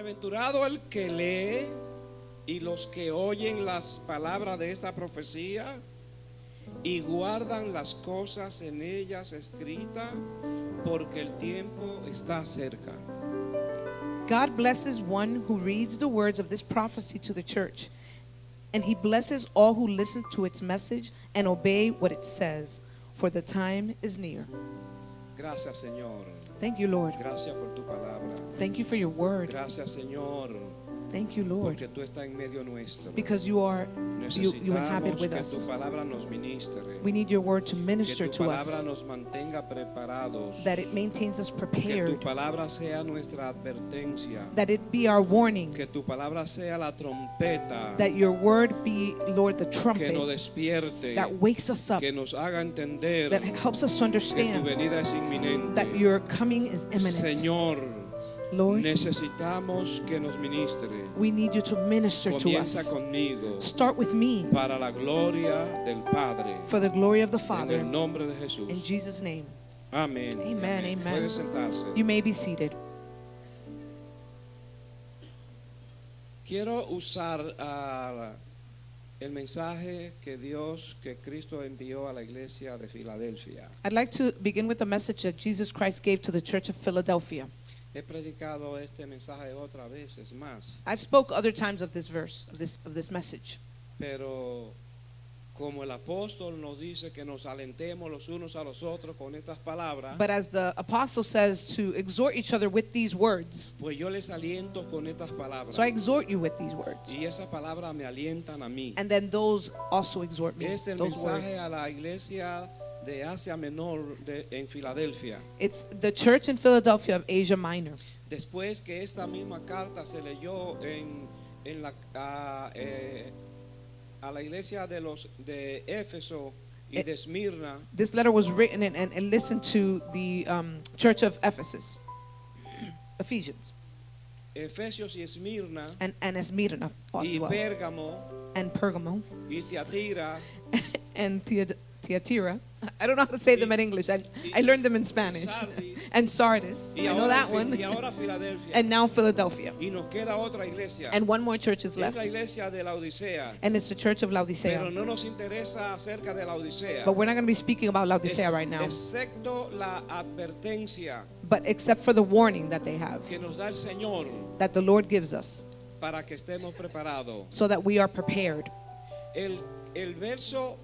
Bienaventurado el que lee y los que oyen las palabras de esta profecía y guardan las cosas en ellas escritas, porque el tiempo está cerca. God blesses one who reads the words of this prophecy to the church, and he blesses all who listen to its message and obey what it says, for the time is near. Gracias, Señor. Thank you, Lord. Gracias por tu palabra. Thank you for your word. Gracias, Señor, Thank you, Lord, porque tú estás en medio nuestro. because you inhabit Necesitamos with que us. tu palabra nos ministre, We need your word to que minister tu to palabra us, nos mantenga preparados, that it maintains us que tu prepared, palabra sea nuestra advertencia, that it be our warning, que tu palabra sea la trompeta that your word be, Lord, the que nos trumpet despierte, that wakes us up, que nos haga entender that helps us to que tu understand venida es inminente. that your coming is imminent. Señor, Lord, necesitamos que nos ministre. we need you to minister to Comienza us. conmigo Start with me para la gloria del Padre, for the glory of the en el Father. nombre de Jesús. In Jesus' name, Amén. Amen, amen. Puede sentarse. you may be seated. Quiero usar el mensaje que Cristo envió a la iglesia de Filadelfia. I'd like to begin with a message that Jesus Christ gave to the Church of Philadelphia. He predicado este mensaje otras veces más, I've spoke other times of this verse, of this message. pero como el apóstol nos dice que nos alentemos los unos a los otros con estas palabras, But as the apostle says to exhort each other with these words, pues yo les aliento con estas palabras. so I exhort you with these words. Y esas palabras me alientan a mí. And then those also exhort me, Es el those mensaje words. a la iglesia de Asia Menor en Filadelfia. It's the church in Philadelphia of Asia Minor. Después que esta misma carta se leyó a la iglesia de Éfeso y de Esmirna, This letter was written and listened to the church of Ephesus, Ephesians, Efesios y Esmirna, and Smyrna as y well, Pérgamo and Pergamo, y Tiatira, and Thyatira. I don't know how to say them in English. I learned them in Spanish. Sardis, And Sardis. I know that one. y ahora Filadelfia. And now Philadelphia. Y nos queda otra iglesia. And one more church is Es la left. iglesia de la Odisea. And it's the church of Pero Laodicea. no nos interesa acerca de la Odisea. But we're not going to be speaking about Laodicea right now. Excepto la advertencia But except for the warning that they have, que nos da el Señor that the Lord gives us, para que estemos preparados. so that we are prepared. El verso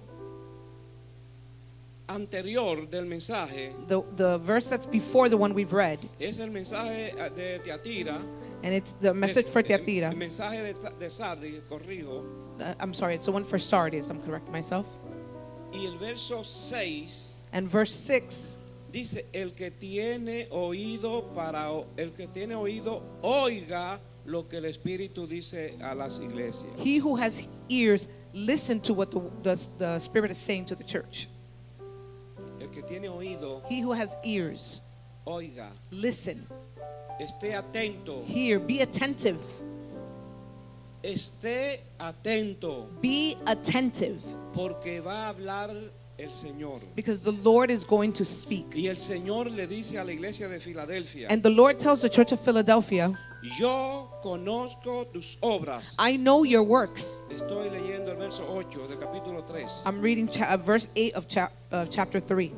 anterior del mensaje The verse that's before the one we've read, es el mensaje de Tiatira. and it's the message for Thyatira. El mensaje de Sardis, corrijo. I'm sorry, it's the one for Sardis. I'm correcting myself. Y el verso 6 And verse 6, dice, el que tiene oído oiga lo que el Espíritu dice a las iglesias. he who has ears, listen to what the Spirit is saying to the church. El que tiene oído, He who has ears, oiga, listen, esté atento, hear, be attentive. esté atento, Be attentive, porque va a hablar el Señor. because the Lord is going to speak. Y el Señor le dice a la iglesia de Filadelfia, And the Lord tells the church of Philadelphia, yo conozco tus obras. I know your works. Estoy leyendo el verso 8 del capítulo 3. I'm reading verse 8 of chapter 3.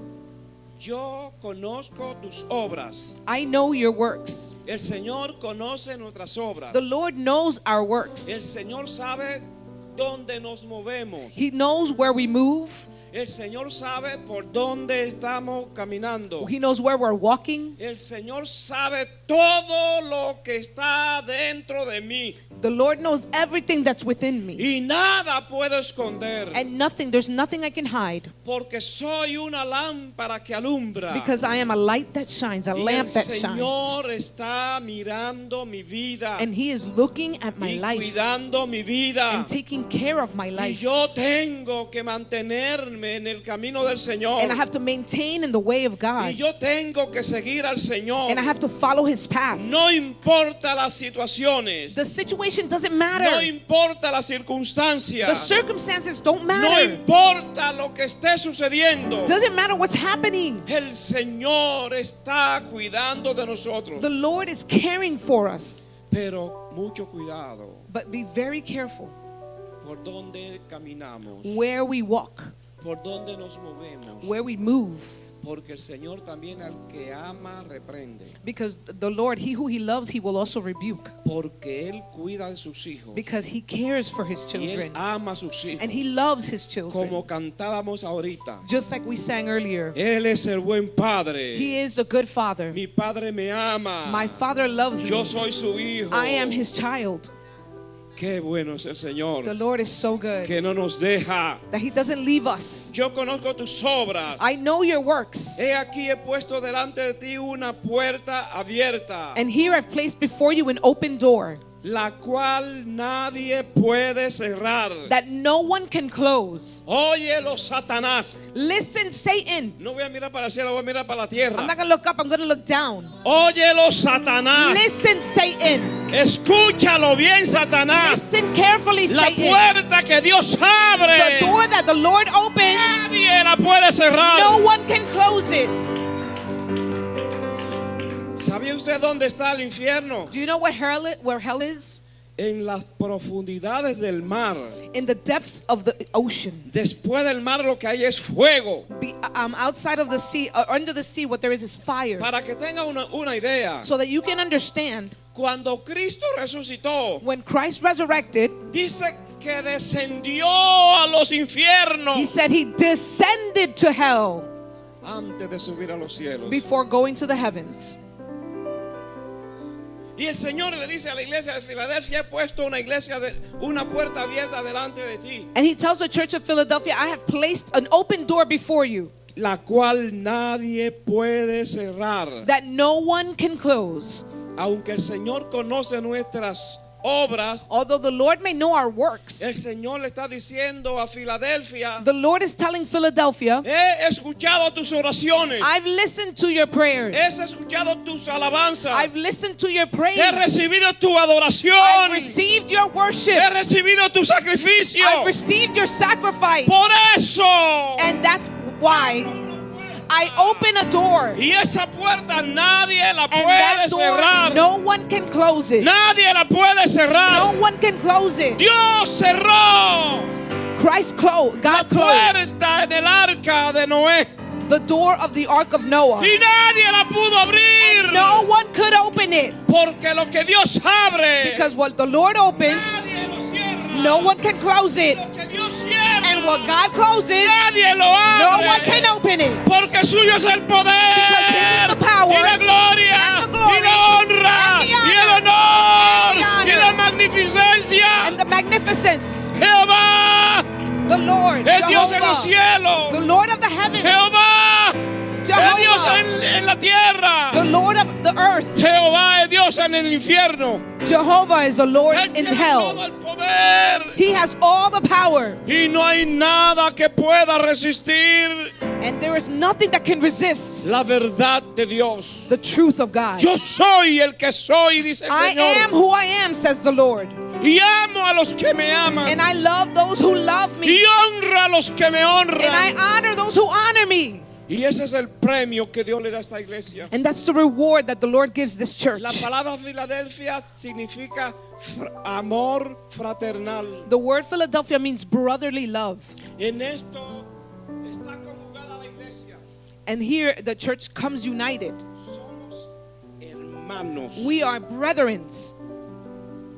Yo conozco tus obras. I know your works. El Señor conoce nuestras obras. The Lord knows our works. El Señor sabe dónde nos movemos. He knows where we move. El Señor sabe por dónde estamos caminando. He knows where we're walking. El Señor sabe todo lo que está dentro de mí. The Lord knows everything that's within me. Y nada puedo esconder. And there's nothing I can hide, Porque soy una lámpara que alumbra. because I am a light that shines, a Y lamp el that shines. Señor está mirando mi vida. And He is looking at my Y life cuidando mi vida. and taking care of my Y life. yo tengo que mantenerme en el camino del Señor. And I have to maintain in the way of Y God. yo tengo que seguir al Señor. And I have to follow His path. No importa las situaciones. The situation doesn't No matter. importa las The circunstancias. circumstances don't No matter. importa lo que esté sucediendo. Doesn't matter what's happening. El Señor está cuidando de nosotros. The Lord is caring for us. Pero mucho cuidado But be very careful por dónde caminamos, where we walk, por dónde nos movemos, where we move. porque el Señor también al que ama reprende, Because the Lord, he who he loves, he will also rebuke. porque Él cuida de sus hijos Because he cares for his y Él children. ama a sus hijos, And he loves his children. como cantábamos ahorita. Just like we sang earlier. Él es el buen Padre. He is the good father. Mi Padre me ama. My father loves Yo me. soy su hijo. I am his child. Qué bueno es el Señor, The Lord is so good que no nos deja. that he doesn't leave us. Yo conozco tus obras. I know your works. He aquí he puesto delante de ti una puerta abierta, And here I've placed before you an open door la cual nadie puede cerrar. that no one can close. Óyelo, Satanás. Listen, Satan. No voy a mirar para el cielo, voy a mirar para la I'm tierra. not going to look up, I'm going to look down. Óyelo, Satanás. Listen, Satan. Escúchalo bien, Satanás. Listen carefully, La Satan. puerta que Dios The abre, door that the Lord opens, nadie la puede cerrar. no one can close it. ¿Sabía usted dónde está el infierno? Do you know where hell is? En las profundidades del mar. In the depths of the ocean. Después del mar lo que hay es fuego. Outside of the sea, or under the sea, what there is fire. Para que tenga una idea, So that you can understand, cuando Cristo resucitó, when Christ resurrected, dice que descendió a los infiernos he said he descended to hell antes de subir a los cielos. before going to the heavens. Y el Señor le dice a la iglesia de Filadelfia: he puesto una puerta abierta delante de ti, And he tells the church of Philadelphia, I have placed an open door before you la cual nadie puede cerrar. that no one can close. Aunque el Señor conoce nuestras obras, Although the Lord may know our works, el Señor le está diciendo a Filadelfia: the Lord is telling Philadelphia, he escuchado tus oraciones, I've listened to your prayers. he escuchado tus alabanzas, I've listened to your praise. he recibido tu adoración, I've received your worship. he recibido tu sacrificio. I've received your sacrifice. Por eso, And that's why I open a door. y esa puerta nadie la And puede that door, cerrar. no one can close it. Nadie la puede cerrar. No one can close it. Dios cerró Christ closed. la God closed puerta en el arca de Noé the door of the ark of Noah. y nadie la pudo abrir. No one could open it. Porque lo que Dios abre, Because what the Lord opens, nadie lo cierra. no one can close it. Lo que Dios cierra, And what God closes, nadie lo no abre. one can open it. Porque suyo es el poder, Because his is the power, y la gloria, and the glory, y la honra, and the y el honor, honor, and the honor, y la magnificencia. And the magnificence. Jehová The Lord, es Dios en los Jehovah, the cielos. Lord of the heavens, Jehová es Dios Jehovah, en la tierra. the Lord of the earth. Jehová es Dios en el infierno. Jehovah is the Lord Él in tiene hell. todo el poder. He has all the power, Y no hay nada que pueda resistir and there is nothing that can resist la verdad de Dios. the truth of God. Yo soy el que soy, dice el I am Señor. who I am, says the Lord, Y amo a los que me aman. and I love those who love me, Y honro a los que me and I honran. honor those who honor me. Y ese es el premio que Dios le da a esta iglesia. And that's the reward that the Lord gives this church. La palabra Filadelfia significa amor fraternal. The word Philadelphia means brotherly love. En esto está conjugada la iglesia. And here the church comes united. Somos hermanos. We are brethrens.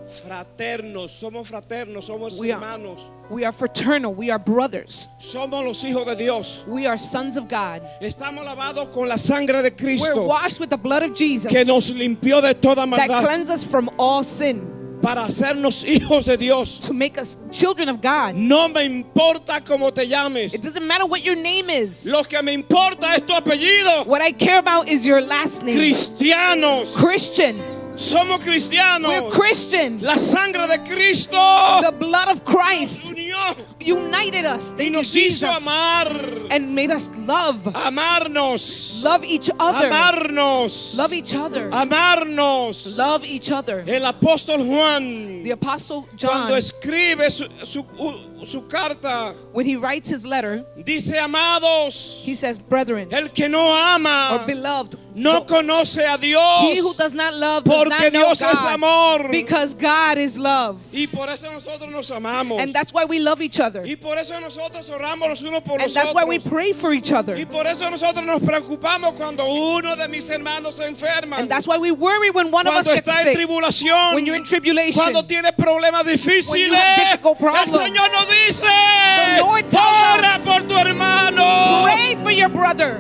Fraternos, somos fraternos, somos We are. hermanos. We are fraternal. We are brothers. Somos los hijos de Dios. We are sons of God. Estamos lavados con la sangre de We're Cristo washed with the blood of Jesus que nos limpió de toda that maldad cleanses us from all sin para hacernos hijos de Dios. to make us children of God. No me importa cómo te llames. It doesn't matter what your name is. Lo que me importa es tu apellido. What I care about is your last name. Cristianos. Christian. Somos cristianos. We're Christian. La sangre de Cristo The blood of Christ unió united us. y They nos Jesus hizo amar. and made us love. Amarnos. Love each other. Amarnos. Love each other. Amarnos. Love each other. El apóstol Juan, The Apostle John, cuando escribe su carta, when he writes his letter, dice: amados, he says, brethren, el que no or ama beloved, no conoce a He who Dios, does not love does porque not know Dios es God. amor. Because God is love. Y por eso nosotros nos amamos. And that's why we love each other. Y por eso nosotros oramos los unos por And los that's why we otros. pray for each other. Y por eso nosotros nos preocupamos cuando uno de mis hermanos se enferma. And that's why we worry when one of us Cuando gets está en sick. tribulación. When you're in tribulation. Cuando tiene problemas difíciles. have difficult El problems. Señor nos dice, The Lord tells ora us, por tu hermano. Pray for your brother.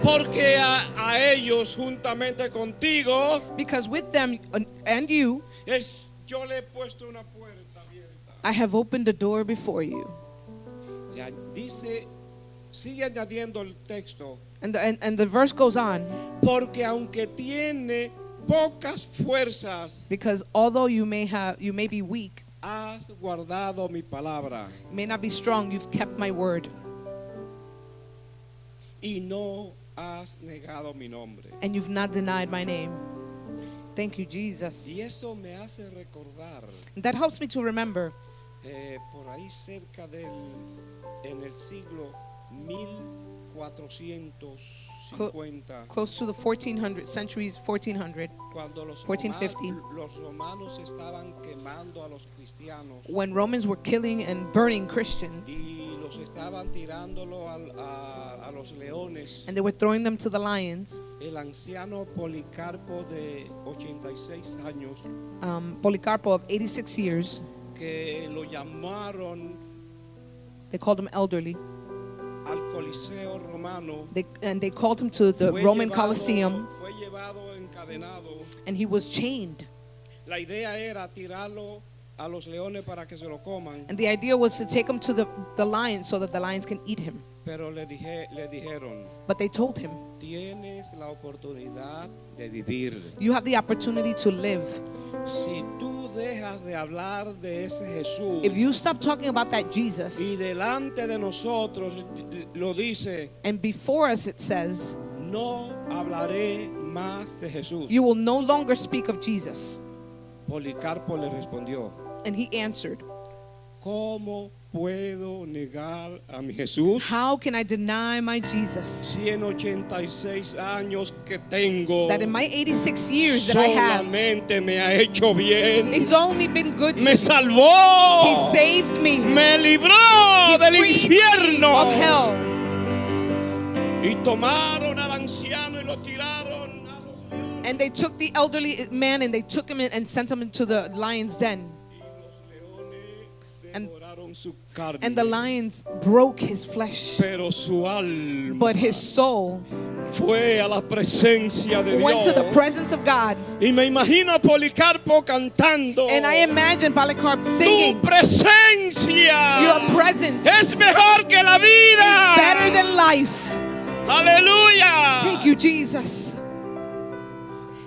Porque a ellos juntamente contigo, Because with them and you, yo le he puesto una puerta abierta. I have opened a door before you. Dice, sigue añadiendo el texto. And the verse goes on. Porque aunque tiene pocas fuerzas, Because although you may be weak, has guardado mi palabra you may not be strong, you've kept my word. y no has negado mi nombre. And you've not denied my name. Thank you, Jesus. Y esto me hace recordar That helps me to remember por ahí cerca en el siglo 1450, close to the 1400 centuries, 1400, cuando los 1450. romanos estaban quemando a los cristianos when Romans were killing and burning Christians, y los estaban tirándolo a los leones. and they were throwing them to the lions. El anciano Policarpo de 86 años, Policarpo of 86 years, que lo llamaron they called him elderly. al Coliseo Romano, And they called him to the Roman Colosseum, fue llevado encadenado. and he was chained. La idea era tirarlo a los leones para que se lo coman, And the idea was to take him to the lions so that the lions can eat him. pero le dijeron, But they told him, tienes la oportunidad de vivir. you have the opportunity to live. Si tú dejas de hablar de ese Jesús If you stop talking about that Jesus, y delante de nosotros lo dice, and before us it says, no hablaré más de Jesús. you will no longer speak of Jesus. Policarpo le respondió, And he answered, ¿cómo puedo negar a mi Jesús? how can I deny my Jesus? 186 años que tengo, That in my 86 years that I have, solamente me ha hecho bien. he's only been good to Me me. salvó. He saved me. Me libró He del freed me infierno. of hell. Y tomaron al anciano y lo tiraron a los leones. And they took the elderly man and they took him in and sent him into the lion's den. Y los leones And- devoraron su carne. And the lions broke his flesh. Pero su alma But his soul fue a la presencia de went to Dios. the presence of God. Y me imagino a Policarpo cantando. And I imagine Polycarp Tu singing, presencia your presence es mejor que la vida. better than life. Aleluya. Thank you, Jesus.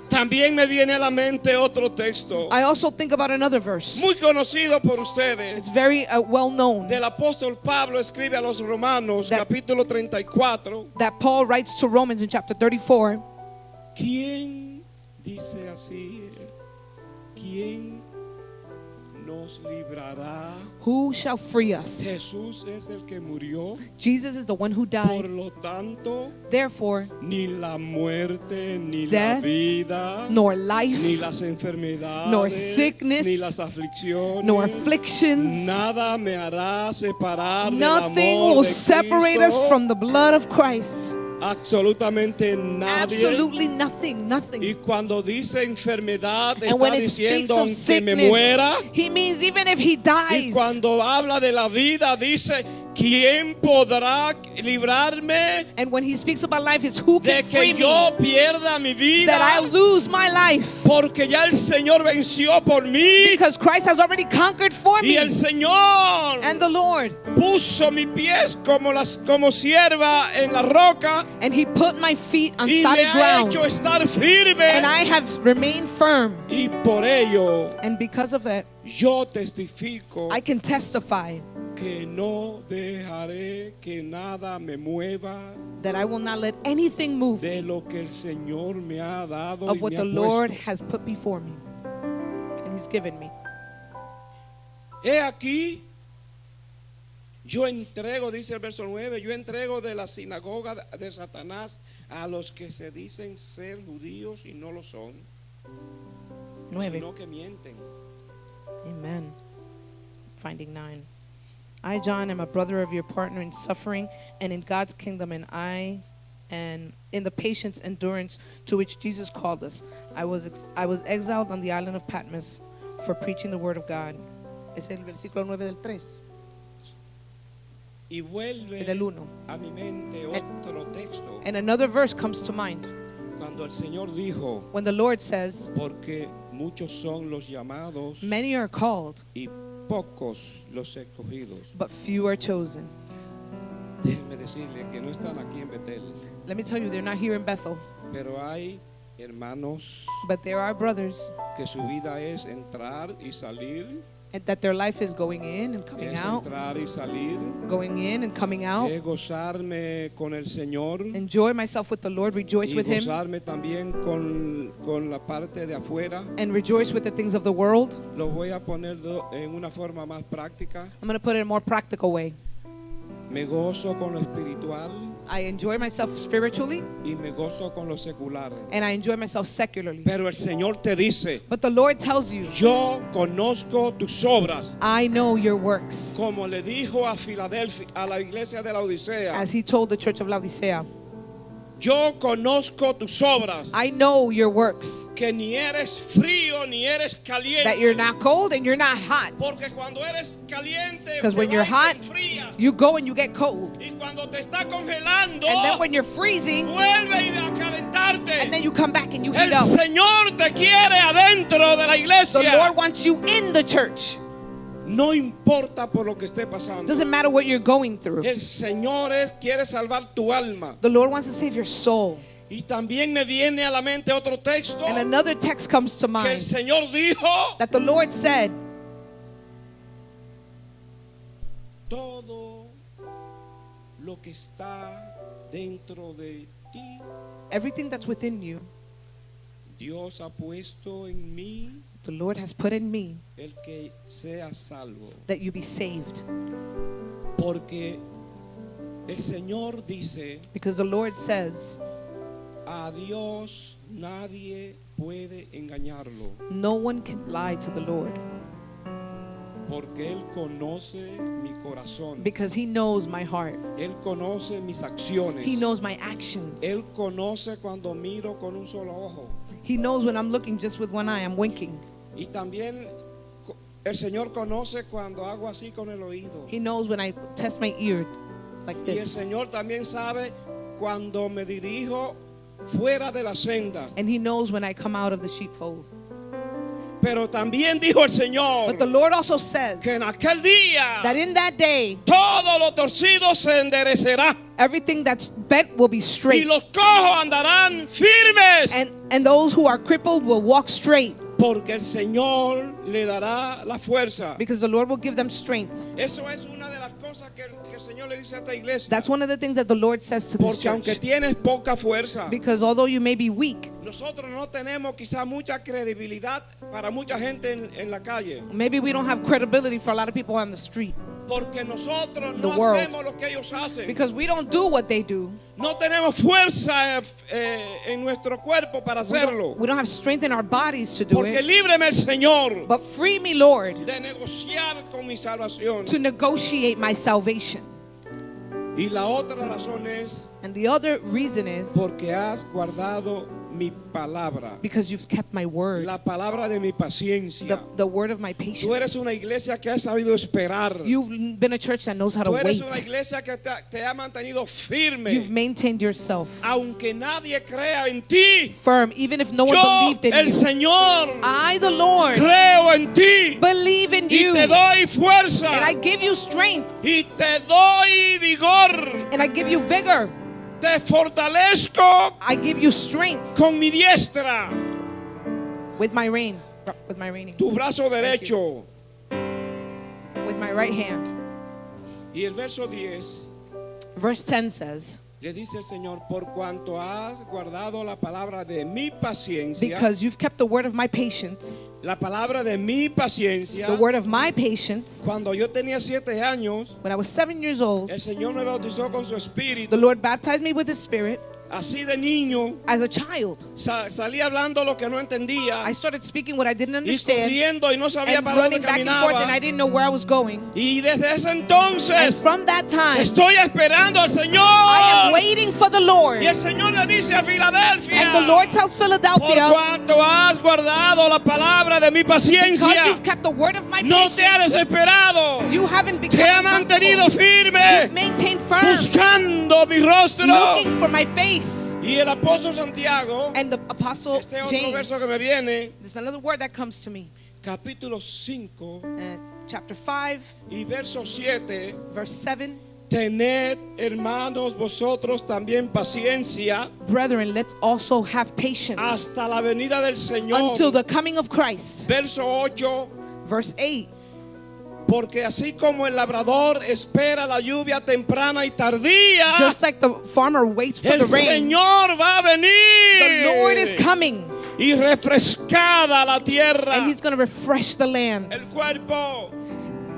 También me viene a la mente otro texto I also think about another verse. muy conocido por ustedes. It's very well known Del apóstol Pablo escribe a los Romanos, That- capítulo 34. that Paul writes to Romans in chapter 34. ¿Quién dice así? ¿Quién nos librará? Who shall free us? Jesús es el que murió. Jesus is the one who Por died. lo tanto, Therefore, ni la muerte, ni la Death, vida, nor ni life, las enfermedades, nor sickness, ni las aflicciones, nor afflictions, nada me hará separar del nothing amor will de separate us Cristo. from the blood of Christ. Absolutamente nadie. Absolutely nothing, nothing. Y cuando dice enfermedad, And when está it speaks diciendo of aunque me sickness, muera. he means even if he Y dies. cuando habla de la vida, dice, ¿quién podrá librarme And when he speaks about life, it's who de can free que me, yo pierda mi vida? that I lose my life. Porque ya el Señor venció por mí. Because Christ has already conquered for Y me. el Señor And the Lord. puso mis pies como sierva en la roca And he put my feet on y me solid ha ground. hecho estar firme. And I have remained firm. Y por ello And because of it, yo testifico I can testify que no dejaré que nada me mueva that I will not let anything move de me lo que el Señor me ha dado of y what me ha the Lord puesto. has put before me. And he's given me. He aquí Yo entrego, dice el verso 9, yo entrego de la sinagoga de Satanás a los que se dicen ser judíos y no lo son, 9. sino que mienten. Amen. Finding 9. I, John, am a brother of your partner in suffering and in God's kingdom, and in the patience endurance to which Jesus called us. I was exiled on the island of Patmos for preaching the word of God. Es el versículo 9 del 3. Y vuelve Del 1. a mi mente otro texto And another verse comes to mind cuando el Señor dijo, when the Lord says, porque muchos son los llamados many are called, y pocos los escogidos. but few are chosen. Déjenme decirle que no están aquí en Betel, Let me tell you, they're not here in Bethel, pero hay hermanos but there are brothers, que su vida es entrar y salir, and that their life is going in and coming es out, entrar y salir, going in and coming out. es gozarme con el Señor Enjoy myself with the Lord, rejoice y with Him, gozarme también con la parte de afuera. and rejoice with the things of the world. Lo voy a poner en una forma más práctica. I'm going to put it in a more practical way. Me gozo con lo espiritual I enjoy myself spiritually, y me gozo con lo secular. and I enjoy myself secularly. Pero el Señor te dice, But the Lord tells you, yo conozco tus obras, I know your works, como le dijo a Filadelfia, a la iglesia de la Odisea. as He told the church of Laodicea. Yo conozco tus obras, I know your works, que ni eres frío ni eres caliente. that you're not cold and you're not hot. Porque cuando eres caliente, Because te when you're vas y te hot, enfrías. you go and you get cold. Y cuando te está congelando, And then when you're freezing, vuelve a calentarte. and then you come back and you heat El up. Señor te quiere adentro de la The iglesia. Lord wants you in the church. No importa por lo que esté pasando. Doesn't matter what you're going through. El Señor quiere salvar tu alma. The Lord wants to save your soul. Y también me viene a la mente otro texto And another text comes to que el mind Señor dijo, that the Lord said, todo lo que está dentro de ti, everything that's within you, Dios ha puesto en mí the Lord has put in me, el que sea salvo. that you be saved. Porque el Señor dice, Because the Lord says, a Dios nadie puede engañarlo, no one can lie to the Lord, porque Él conoce mi corazón, because He knows my heart. Él conoce mis acciones, He knows my actions. Él conoce cuando miro con un solo ojo. He knows when I'm looking just with one eye, I'm winking. Y también el Señor conoce cuando hago así con el oído. He knows when I test my ear like Y el this. Señor también sabe cuando me dirijo fuera de la senda. And He knows when I come out of the sheepfold. Pero también dijo el Señor But the Lord also says que en aquel día that in that day, todo lo torcido se enderecerá everything that's bent will be y straight. los cojos andarán firmes, And those who are crippled will walk straight, porque el Señor le dará la fuerza. because the Lord will give them strength. Eso es una de las cosas que el Señor le dice a esta iglesia. That's one of the things that the Lord says to this Porque aunque church. tienes poca fuerza, Because although you may be weak, nosotros no tenemos quizá mucha credibilidad para mucha gente en la calle. maybe we don't have credibility for a lot of people on the street, Porque nosotros The no world. hacemos lo que ellos hacen. because we don't do what they do. No tenemos fuerza en nuestro cuerpo para hacerlo. We don't have strength in our bodies to do Porque it. líbreme el Señor But free me, Lord, de negociar con mi salvación. to negotiate my salvation. Y la otra razón es And the other reason is porque has guardado mi palabra, because you've kept my word, la palabra de mi paciencia. the word of my Tú patience. eres una iglesia que ha sabido esperar. You've been a church that knows how to Tú eres wait. una iglesia que te ha mantenido You've firme, maintained yourself aunque nadie crea en ti. firm, even if no one Yo, believed in el you. Señor, I, the Lord, creo en ti believe in y you, te doy fuerza and I give you strength, y te doy vigor. and I give you vigor. Te fortalezco I give you strength con mi diestra, with my reign, with my reigning, tu brazo derecho. with my right hand. Y el verso 10 Verse 10 says, Le dice el Señor, por cuanto has guardado la palabra de mi paciencia, because you've kept the word of my patience, la palabra de mi paciencia. the word of my patience. Cuando yo tenía 7 años, When I was 7 years old, el Señor me bautizó con su the espíritu. Lord baptized me with His Spirit. Así de niño, As a child, salía hablando lo que no entendía I started speaking what I didn't y understand corriendo y no sabía and para dónde running back and forth, and I caminaba. didn't know where I was going. Y desde ese And entonces from that time, estoy esperando al I am Señor. waiting for the Lord. Y el Señor le dice a Filadelfia, And the Lord tells por Philadelphia, cuanto has guardado la palabra de mi because paciencia, you've kept the word of my no te ha patience, desesperado, you haven't become te ha mantenido firme, maintained firm, buscando mi rostro. looking for my face. Y el apóstol Santiago, And the apostle este otro James, verso que me viene, there's another word that comes to me. capítulo 5 Chapter 5, y verso 7. verse 7. Tened, hermanos, vosotros también paciencia Brethren, let's also have patience hasta la venida del Señor. until the coming of Christ. Verso 8. Verse 8. Porque así como el labrador espera la lluvia temprana y tardía, Just like the farmer waits for el the rain, Señor va a venir the Lord is coming, y refrescada la tierra, and He's going to refresh the land, el cuerpo.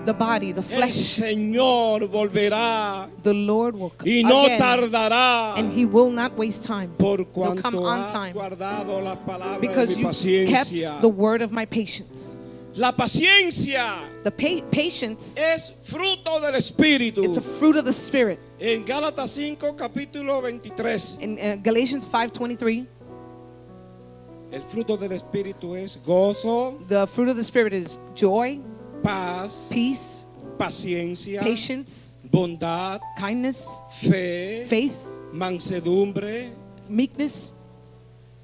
the body, the El flesh. Señor volverá The Lord will come y no again, tardará, and He will not waste time. por He'll come cuanto on has time, guardado la palabra de because mi you've paciencia. kept the word of my patience. La paciencia The patience, es fruto del Espíritu. it's a fruit of the Spirit. En Gálatas 5, capítulo 23, In Galatians 5:23, el fruto del Espíritu es gozo, the fruit of the Spirit is joy, paz, peace, paciencia, patience, bondad, kindness, fe, faith, mansedumbre, meekness.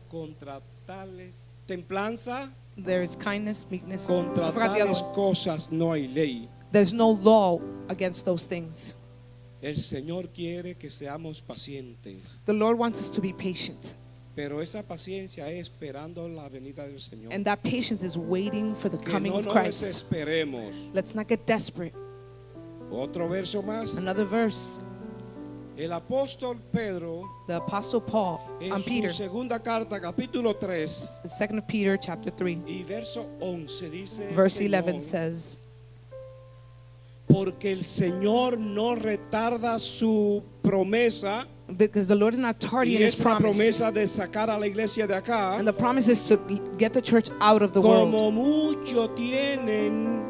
contra tales templanza, There is kindness, meekness. I contra forgot the other tales one. cosas no hay ley. There's no law against those things. El Señor quiere que seamos pacientes, The Lord wants us to be patient, pero esa paciencia es esperando la venida del Señor. and that patience is waiting for the Que coming no of nos Christ. desesperemos. Let's not get desperate. Otro verso más. Another verse. El apóstol Pedro, The Apostle Paul en on Peter, su segunda carta, capítulo 3 the 2nd Peter chapter 3, y verso 11 dice el verse Señor, 11 says, porque el Señor no retarda su promesa, because the Lord is not tardy y in His es la promise, promesa de sacar a la iglesia de acá, and the promise is to get the church out of the world, como muchos tienen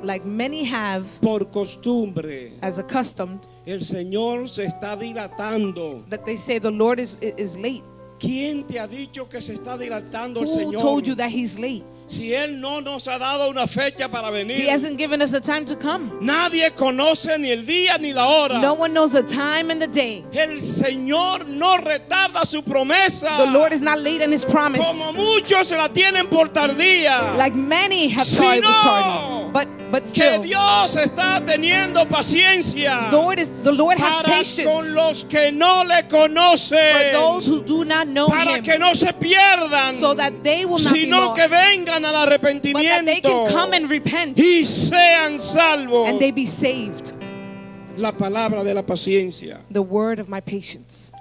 like many have por costumbre. as accustomed, El Señor se está dilatando. that they say the Lord is late. ¿Quién te ha dicho que se está dilatando el Who Señor? told you that He's late? Si Él no nos ha dado una fecha para He venir, hasn't given us a time to come. nadie conoce ni el día ni la hora. No one knows the time and the day. El Señor no retarda su promesa. The Lord is not late in His promise, Como muchos se la tienen por tardía. like many have thought it was tardy. But Que still, Dios está teniendo paciencia the Lord has para con patience los que no le for conocen, those who do not know para Him, que no se pierdan, so that they will not be sino lost, que vengan al but that they arrepentimiento can come and repent y sean salvos. and they be saved. La palabra de la paciencia. The word of my patience.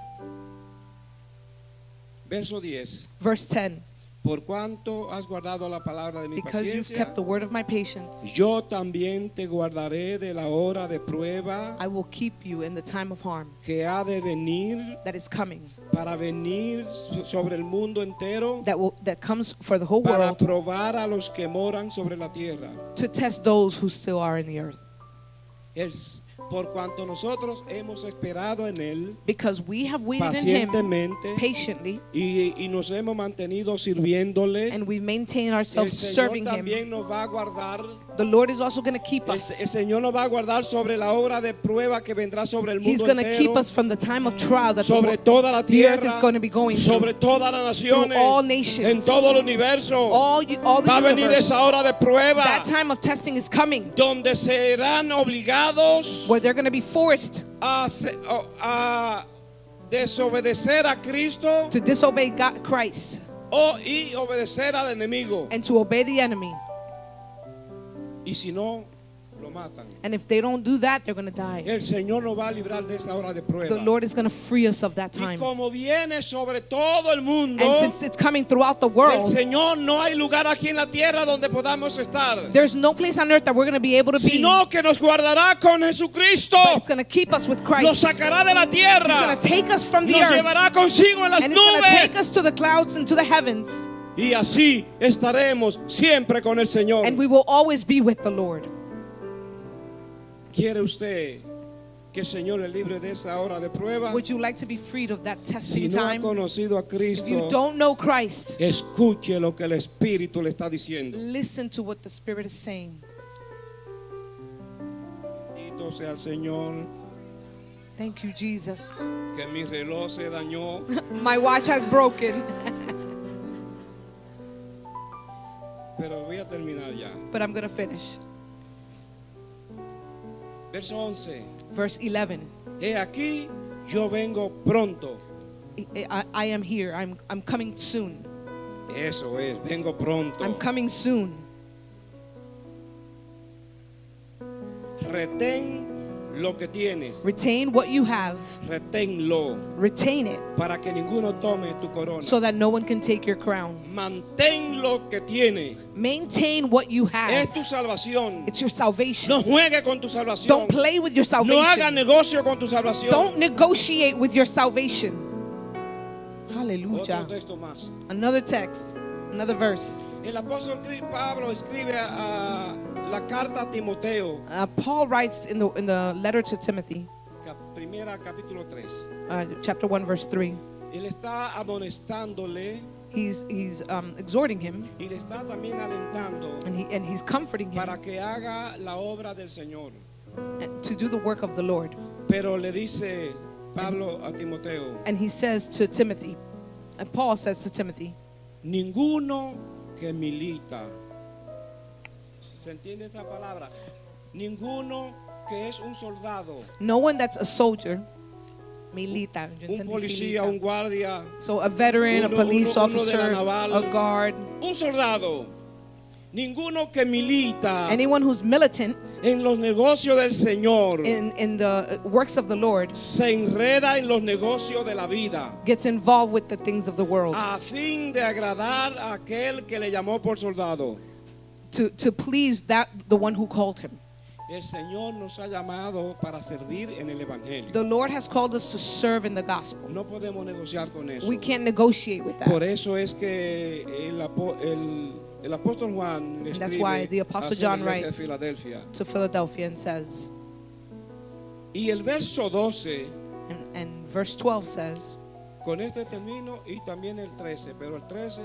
Verso 10. Verse 10. Por cuanto has guardado la palabra de mi Because you've paciencia, kept the word of my patience, yo también te guardaré de la hora de prueba I will keep you in the time of harm que ha de venir that is coming, para venir sobre el mundo entero, that comes for the whole para world, probar a los que moran sobre la tierra. to test those who still are in the earth. Por cuanto nosotros hemos esperado en Él Because we have waited in Him pacientemente patiently, y nos hemos mantenido sirviéndole, and we've maintained el ourselves Señor serving Him. también nos va a guardar. The Lord is also going to keep El us. Señor nos va a guardar sobre la hora de prueba que vendrá sobre el He's mundo going to keep entero, us from the time of trial that sobre toda la the earth tierra, is going to be going sobre through, todas las through naciones, all nations, en todo el universo. all the Va a venir universe. esa hora de prueba That time of testing is coming, donde serán obligados where they're going to be forced a desobedecer a Cristo to disobey God, Christ, y obedecer al enemigo. and to obey the enemy. Y si no lo matan. And if they don't do that, they're going to die. El Señor nos va a librar de esa hora de prueba. The Lord is going to free us of that Y time. como viene sobre todo el mundo, And since it's coming throughout the el world, Señor no hay lugar aquí en la tierra donde podamos estar, there's no place on earth that we're going to be able to be. sino que nos guardará con Jesucristo, But it's going to keep us with nos Christ. It's sacará de la tierra, going to take us from the nos earth. llevará consigo en las And it's going to take nubes, us to the clouds and to the heavens. y así estaremos siempre con el Señor. And we will always be with the Lord. ¿Quiere usted que el Señor le libre de esa hora de prueba? Would you like to be freed of that Si testing no ha time? conocido a If you Cristo, don't know Christ, escuche lo que el Espíritu le está diciendo. listen to what the Spirit is saying. Bendito sea el Señor, Thank you, Jesus. que mi reloj se dañó. My watch has broken, Pero voy a terminar ya. but I'm going to finish. Verso 11. Verse 11. He aquí, yo vengo pronto. I am here. I'm coming soon. Eso es, vengo pronto. I'm coming soon. Retén lo que tienes. Retain what you have. Reténlo Retain it para que ninguno tome tu corona. so that no one can take your crown. Mantén lo que tienes. Maintain what you Es have. tu salvación. It's your salvation. No juegue con tu salvación. Don't play with your No haga salvation. negocio con tu salvación. Don't negotiate with your salvation. Otro Hallelujah. texto más. Another text, another verse. El apóstol Pablo escribe a la carta a Timoteo, Paul writes in the letter to Timothy, primera capítulo 3. chapter 1, verse 3. Él está amonestándole He's exhorting him, y le está también alentando and he's comforting him para que haga la obra del Señor. to do the work of the Lord. Pero le dice Pablo a Timoteo, And he says to Timothy, and Paul says to Timothy, ninguno que milita. ¿Se entiende esa palabra? Ninguno que es un soldado, no one that's a soldier, milita, un policía, un guardia, so a veteran, a police uno de la officer, naval. a guard, un soldado. Ninguno que milita anyone who's militant en los negocios del Señor in the works of the Lord se enreda en los negocios de la vida gets involved with the things of the world a fin de agradar a aquel que le llamó por soldado. to please the one who called him. El Señor nos ha llamado para servir en el Evangelio. The Lord has called us to serve in the gospel. No podemos negociar con eso. We can't negotiate with Por that. eso es que el apóstol Juan le And that's escribe why the Apostle hacia la John iglesia de writes Filadelfia. To Philadelphia and says, Y el verso 12, and verse 12 says, con este termino y también el 13, pero el 13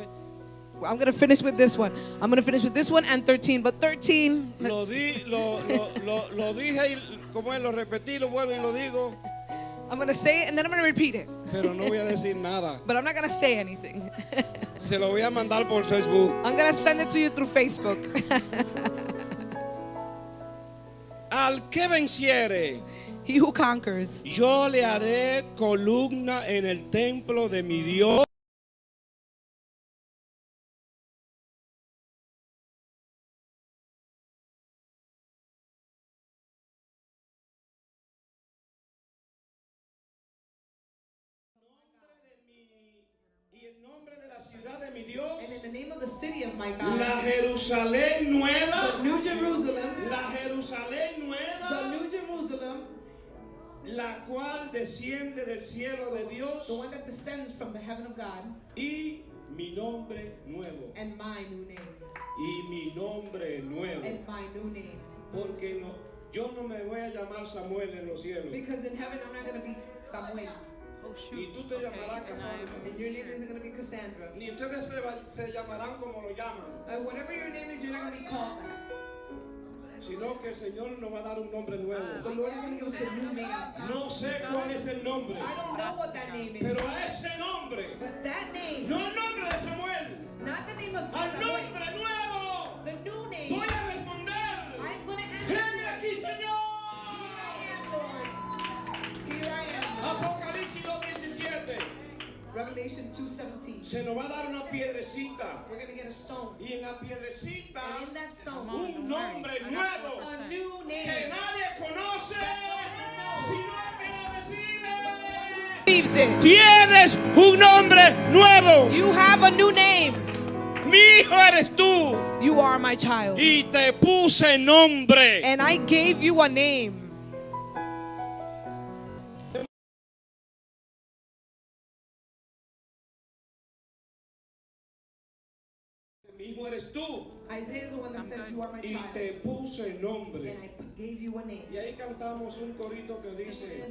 I'm going to finish with this one. I'm going to finish with this one and 13, but 13, lo dije y como él lo repetí, lo vuelvo y lo digo, I'm going to say it and then I'm going to repeat it. pero no voy a decir nada. But I'm not going to say anything. Se lo voy a mandar por Facebook. I'm going to send it to you through Facebook. Al que venciere, He who conquers, yo le haré columna en el templo de mi Dios. Y el nombre de la ciudad de mi Dios, and in the name of the city of my God, la Jerusalén nueva, the New Jerusalem, la Jerusalén the nueva, New Jerusalem, la cual desciende del cielo de Dios, the one that descends from the heaven of God, y mi nombre nuevo, and my new name, y mi nombre nuevo, and my new name. porque no, yo no me voy a llamar Samuel en los cielos, Because in heaven I'm not going to be Samuel, y tú te llamarás Cassandra, and your name isn't going to be Cassandra. ni ustedes se llamarán como lo llaman, Whatever your name is, you're not going to be called that. sino que el Señor nos va a dar un nombre nuevo. The Lord is going to give us a new name. No sé cuál es el nombre, I don't know what that name is, pero a ese nombre, but that name, no el nombre de Samuel, not the name of al Samuel, nombre nuevo, the new name, voy a responder. I'm going to answer. Heme aquí, Señor. Here I am. Apocalipsis 2:17. Revelation 2:17. se nos va a dar una piedrecita. We're going to get a stone. Y en la piedrecita, And in that stone, un nombre nuevo a new que name. nadie conoce, sino el que lo recibe. Receives it. Tienes un nombre nuevo. You have a new name. Mi hijo eres tú. You are my child. Y te puse nombre. And I gave you a name. Mi hijo eres tú. Isaiah is the one that says you are my Y child. te puse nombre. And I gave you a name. Y ahí cantamos un corito que dice: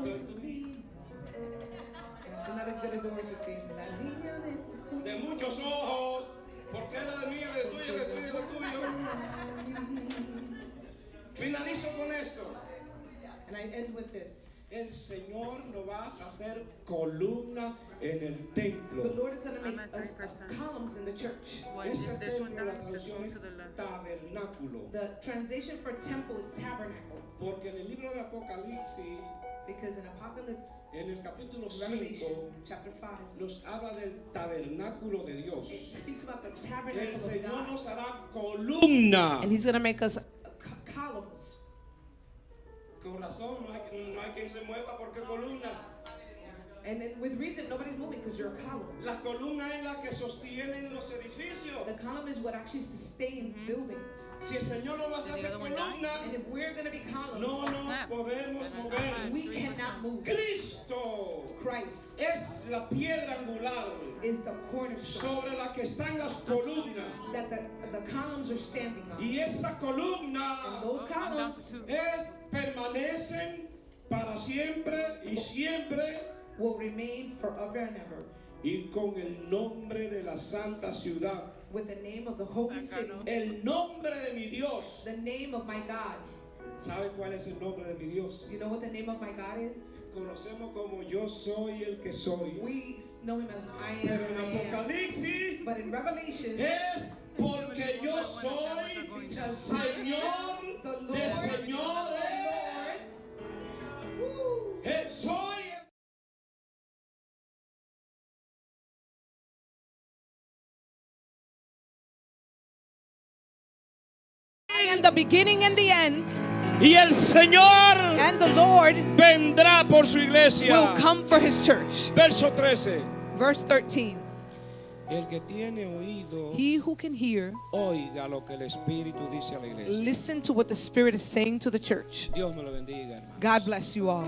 soy tu hijo. Not as good as the worship team. La niña de tus ojos. De muchos ojos, porque la de mí, la de tuyo, la de tuyo, la de tuyo. Finalizo con esto. And I end with this. El Señor nos va a hacer columna en el templo. The Lord is going to make us columns in the church. Ese templo, la traducción es tabernáculo. The translation for temple is tabernacle. Porque en el libro de Apocalipsis, Because in Apocalypse, en el capítulo 5, Revelation, chapter 5, nos habla del tabernáculo de Dios. it speaks about the El tabernacle of Señor God. nos hará columna. And He's going to make us columns. Con razón, no hay quien se mueva porque columna. And then with reason, nobody's moving because you're a column. La columna es la que sostienen los edificios. The column is what actually sustains buildings. Si el Señor no va a hacer columna, And if we're going to be columns, no nos podemos mover. we cannot move. Cristo Christ es la piedra angular is the cornerstone sobre la que están las columnas. that the columns are standing on. Y esa And columna those columns permanecen para siempre y siempre. will remain forever and ever Y con el nombre de la santa ciudad, with the name of the holy city, el nombre de mi Dios. the name of my God. ¿Sabe cuál es el nombre de mi Dios? You know what the name of my God is? Conocemos como yo soy el que soy. We know him as I am. Pero en I am. Apocalipsis But in Revelation, es porque yo soy Señor de señores. Soy. I am the beginning and the end, Y el Señor and the Lord vendrá por su iglesia. will come for his church. Verso 13. Verse 13. El que tiene oído, He who can hear, oiga lo que el Espíritu dice a la iglesia. listen to what the Spirit is saying to the church. Dios me lo bendiga, hermano. God bless you all.